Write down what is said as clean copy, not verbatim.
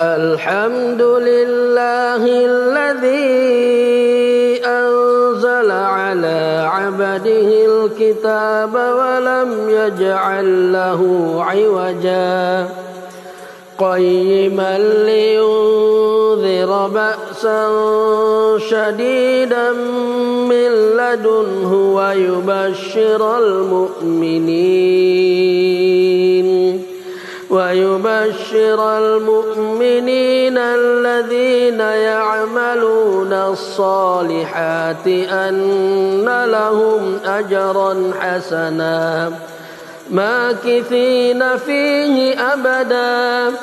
الحمد لله الذي أنزل على عبده الكتاب ولم يجعل له عوجا قيما لينذر بأسا شديدا من لدنه ويبشر المؤمنين الذين يعملون الصالحات أن لهم أجرا حسنا ماكثين فيه أبدا